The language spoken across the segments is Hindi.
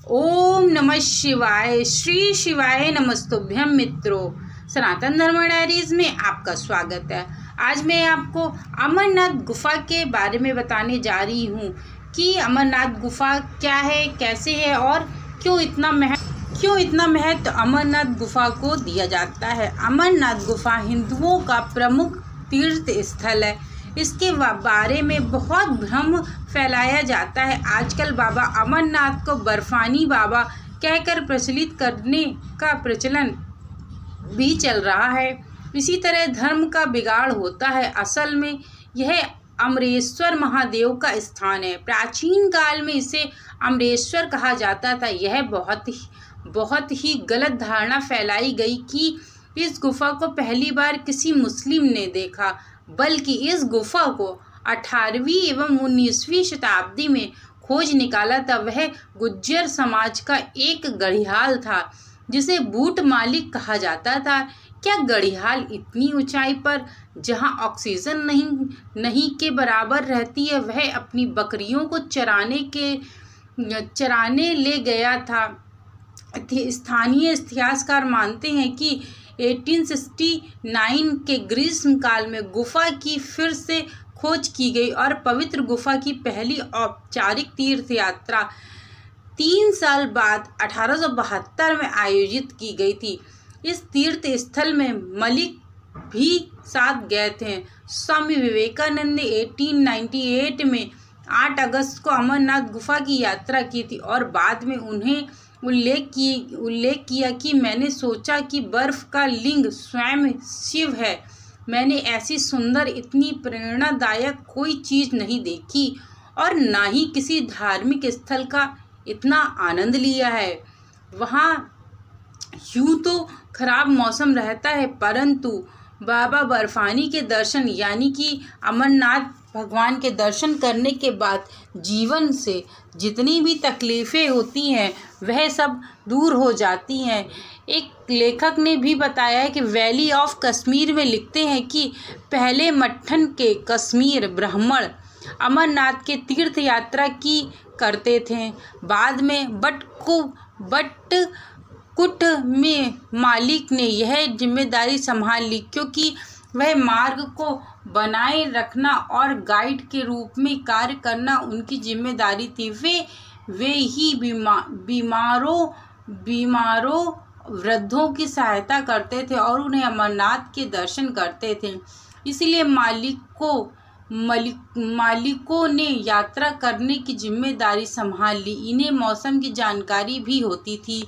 ओम नमः शिवाय। श्री शिवाय नमस्तुभ्यम। मित्रों, सनातन धर्म डायरीज में आपका स्वागत है। आज मैं आपको अमरनाथ गुफा के बारे में बताने जा रही हूँ कि अमरनाथ गुफा क्या है, कैसे है और क्यों इतना महत्व अमरनाथ गुफा को दिया जाता है। अमरनाथ गुफा हिंदुओं का प्रमुख तीर्थ स्थल है। इसके बारे में बहुत भ्रम फैलाया जाता है। आजकल बाबा अमरनाथ को बर्फानी बाबा कहकर प्रचलित करने का प्रचलन भी चल रहा है। इसी तरह धर्म का बिगाड़ होता है। असल में यह अमरेश्वर महादेव का स्थान है। प्राचीन काल में इसे अमरेश्वर कहा जाता था। यह बहुत ही गलत धारणा फैलाई गई कि इस गुफा को पहली बार किसी मुस्लिम ने देखा, बल्कि इस गुफा को 18वीं एवं 19वीं शताब्दी में खोज निकाला था। वह गुज्जर समाज का एक गढ़ियाल था जिसे बूट मालिक कहा जाता था। क्या गढ़ियाल इतनी ऊंचाई पर, जहां ऑक्सीजन नहीं के बराबर रहती है, वह अपनी बकरियों को चराने ले गया था। स्थानीय इतिहासकार मानते हैं कि 1869 के ग्रीष्म काल में गुफा की फिर से खोज की गई और पवित्र गुफा की पहली औपचारिक तीर्थ यात्रा 3 साल बाद 1872 में आयोजित की गई थी। इस तीर्थ स्थल में मलिक भी साथ गए थे। स्वामी विवेकानंद ने 1898 में 8 अगस्त को अमरनाथ गुफा की यात्रा की थी और बाद में उन्हें उल्लेख किया कि मैंने सोचा कि बर्फ का लिंग स्वयं शिव है। मैंने ऐसी सुंदर, इतनी प्रेरणादायक कोई चीज़ नहीं देखी और ना ही किसी धार्मिक स्थल का इतना आनंद लिया है। वहाँ यूँ तो खराब मौसम रहता है, परंतु बाबा बर्फानी के दर्शन यानी कि अमरनाथ भगवान के दर्शन करने के बाद जीवन से जितनी भी तकलीफ़ें होती हैं वह सब दूर हो जाती हैं। एक लेखक ने भी बताया है कि वैली ऑफ कश्मीर में लिखते हैं कि पहले मट्ठन के कश्मीर ब्राह्मण अमरनाथ के तीर्थ यात्रा की करते थे। बाद में बटकुट में मालिक ने यह जिम्मेदारी संभाल ली, क्योंकि वह मार्ग को बनाए रखना और गाइड के रूप में कार्य करना उनकी जिम्मेदारी थी। वे ही बीमारों वृद्धों की सहायता करते थे और उन्हें अमरनाथ के दर्शन करते थे। इसलिए मालिकों ने यात्रा करने की जिम्मेदारी संभाल ली। इन्हें मौसम की जानकारी भी होती थी।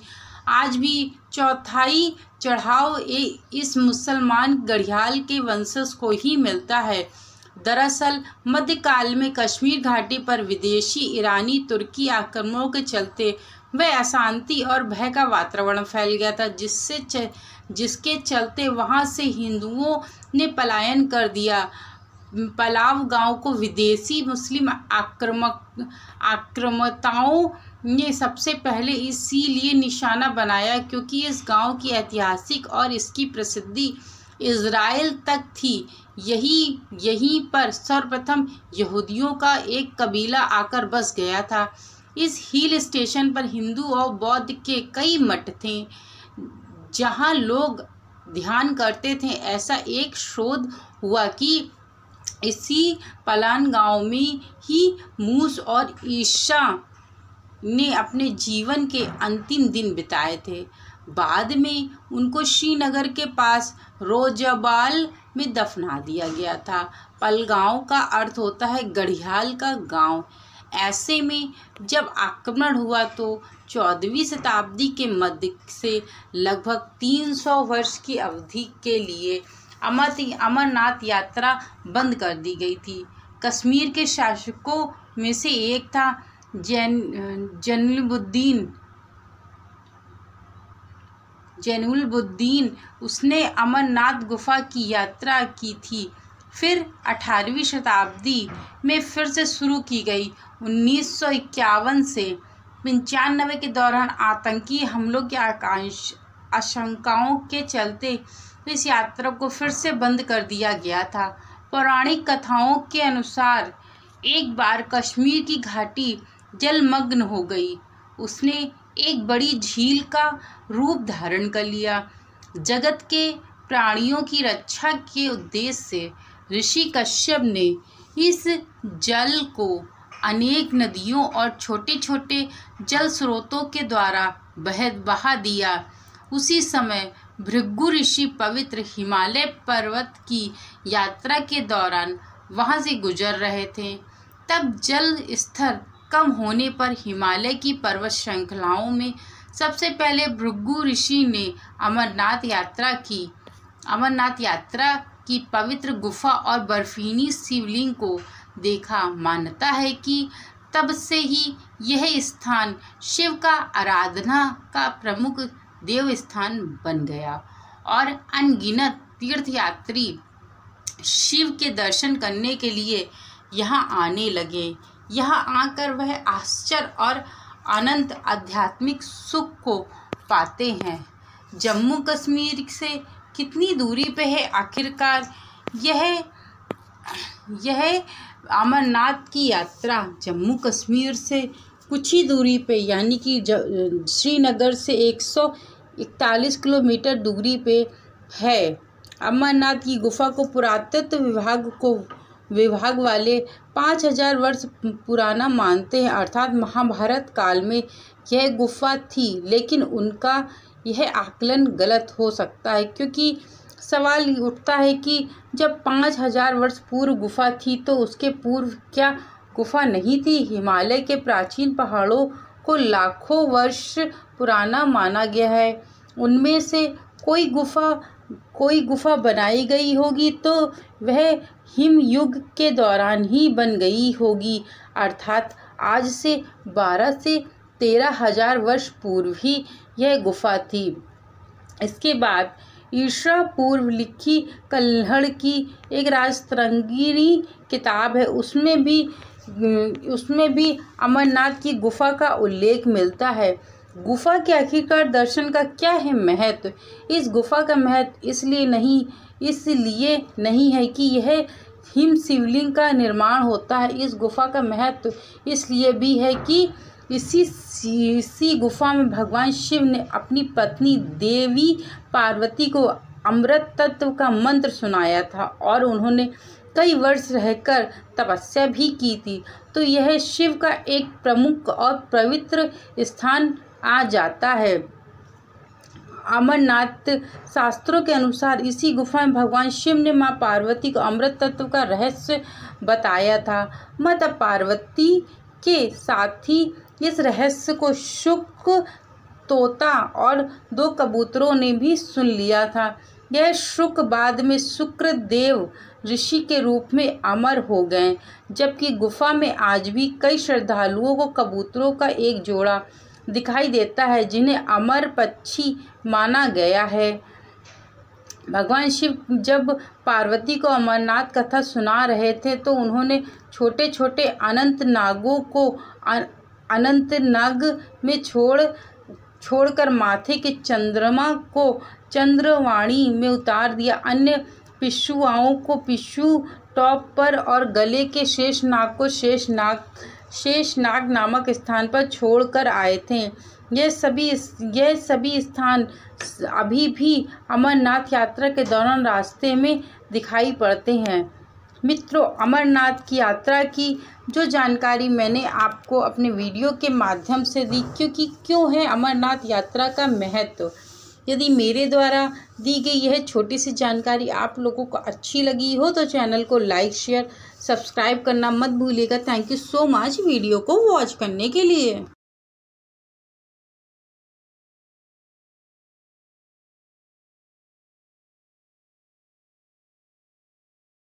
आज भी चौथाई चढ़ाव इस मुसलमान गढ़ियाल के वंशज को ही मिलता है। दरअसल मध्यकाल में कश्मीर घाटी पर विदेशी, ईरानी, तुर्की आक्रमणों के चलते वह अशांति और भय का वातावरण फैल गया था, जिसके चलते वहां से हिंदुओं ने पलायन कर दिया। पलाव गांव को विदेशी मुस्लिम आक्रामकों ने सबसे पहले इसीलिए निशाना बनाया क्योंकि इस गांव की ऐतिहासिक और इसकी प्रसिद्धि इज़राइल तक थी। यहीं पर सर्वप्रथम यहूदियों का एक कबीला आकर बस गया था। इस हिल स्टेशन पर हिंदू और बौद्ध के कई मठ थे जहां लोग ध्यान करते थे। ऐसा एक शोध हुआ कि इसी पलान गांव में ही मूसा और ईसा ने अपने जीवन के अंतिम दिन बिताए थे। बाद में उनको श्रीनगर के पास रोजाबाल में दफना दिया गया था। पलगांव का अर्थ होता है गढ़ियाल का गांव। ऐसे में जब आक्रमण हुआ तो 14वीं शताब्दी के मध्य से लगभग 300 वर्ष की अवधि के लिए अमरनाथ यात्रा बंद कर दी गई थी। कश्मीर के शासकों में से एक था जैनुलब्दीन। उसने अमरनाथ गुफा की यात्रा की थी। फिर 18वीं शताब्दी में फिर से शुरू की गई। 1951 से 95 के दौरान आतंकी हमलों की आशंकाओं के चलते इस यात्रा को फिर से बंद कर दिया गया था। पौराणिक कथाओं के अनुसार एक बार कश्मीर की घाटी जलमग्न हो गई उसने एक बड़ी झील का रूप धारण कर लिया। जगत के प्राणियों की रक्षा के उद्देश्य से ऋषि कश्यप ने इस जल को अनेक नदियों और छोटे छोटे जल स्रोतों के द्वारा बहा दिया। उसी समय भृगु ऋषि पवित्र हिमालय पर्वत की यात्रा के दौरान वहां से गुजर रहे थे। तब जल स्तर कम होने पर हिमालय की पर्वत श्रृंखलाओं में सबसे पहले भृगु ऋषि ने अमरनाथ यात्रा की पवित्र गुफा और बर्फीली शिवलिंग को देखा। मान्यता है कि तब से ही यह स्थान शिव का आराधना का प्रमुख देव स्थान बन गया और अनगिनत तीर्थयात्री शिव के दर्शन करने के लिए यहाँ आने लगे। यहाँ आकर वह आश्चर्य और अनंत आध्यात्मिक सुख को पाते हैं। जम्मू कश्मीर से कितनी दूरी पे है आखिरकार यह अमरनाथ की यात्रा? जम्मू कश्मीर से कुछ ही दूरी पे यानी कि श्रीनगर से 141 किलोमीटर दूरी पे है। अमरनाथ की गुफा को पुरातत्व विभाग वाले 5000 वर्ष पुराना मानते हैं, अर्थात महाभारत काल में यह गुफा थी। लेकिन उनका यह आकलन गलत हो सकता है, क्योंकि सवाल उठता है कि जब 5000 वर्ष पूर्व गुफा थी तो उसके पूर्व क्या गुफा नहीं थी? हिमालय के प्राचीन पहाड़ों को लाखों वर्ष पुराना माना गया है। उनमें से कोई गुफा बनाई गई होगी तो वह हिम युग के दौरान ही बन गई होगी, अर्थात आज से 12 से 13,000 वर्ष पूर्व ही यह गुफा थी। इसके बाद ईसा पूर्व लिखी कल्हड़ की एक राजतरंगिणी किताब है, उसमें भी अमरनाथ की गुफा का उल्लेख मिलता है। गुफा के आखिरकार दर्शन का क्या है महत्व? इस गुफा का महत्व इसलिए नहीं है कि यह हिम शिवलिंग का निर्माण होता है। इस गुफा का महत्व इसलिए भी है कि इसी गुफा में भगवान शिव ने अपनी पत्नी देवी पार्वती को अमृत तत्व का मंत्र सुनाया था और उन्होंने कई वर्ष रहकर तपस्या भी की थी। तो यह शिव का एक प्रमुख और पवित्र स्थान आ जाता है। अमरनाथ शास्त्रों के अनुसार इसी गुफा में भगवान शिव ने मां पार्वती को अमृत तत्व का रहस्य बताया था। माता पार्वती के साथ ही इस रहस्य को शुक तोता और 2 कबूतरों ने भी सुन लिया था। यह शुक बाद में शुक्रदेव ऋषि के रूप में अमर हो गए, जबकि गुफा में आज भी कई श्रद्धालुओं को कबूतरों का एक जोड़ा दिखाई देता है, जिन्हें अमर पक्षी माना गया है। भगवान शिव जब पार्वती को अमरनाथ कथा सुना रहे थे तो उन्होंने छोटे छोटे अनंत नागों को अनंतनाग में छोड़कर माथे के चंद्रमा को चंद्रवाणी में उतार दिया। अन्य पिशुआओं को पिशु टॉप पर और गले के शेषनाग को शेषनाग नामक स्थान पर छोड़कर आए थे। यह सभी स्थान अभी भी अमरनाथ यात्रा के दौरान रास्ते में दिखाई पड़ते हैं। मित्रों, अमरनाथ की यात्रा की जो जानकारी मैंने आपको अपने वीडियो के माध्यम से दी, क्योंकि क्यों है अमरनाथ यात्रा का महत्व। यदि मेरे द्वारा दी गई यह छोटी सी जानकारी आप लोगों को अच्छी लगी हो तो चैनल को लाइक, शेयर, सब्सक्राइब करना मत भूलिएगा। Thank you so much video को वॉच करने के लिए।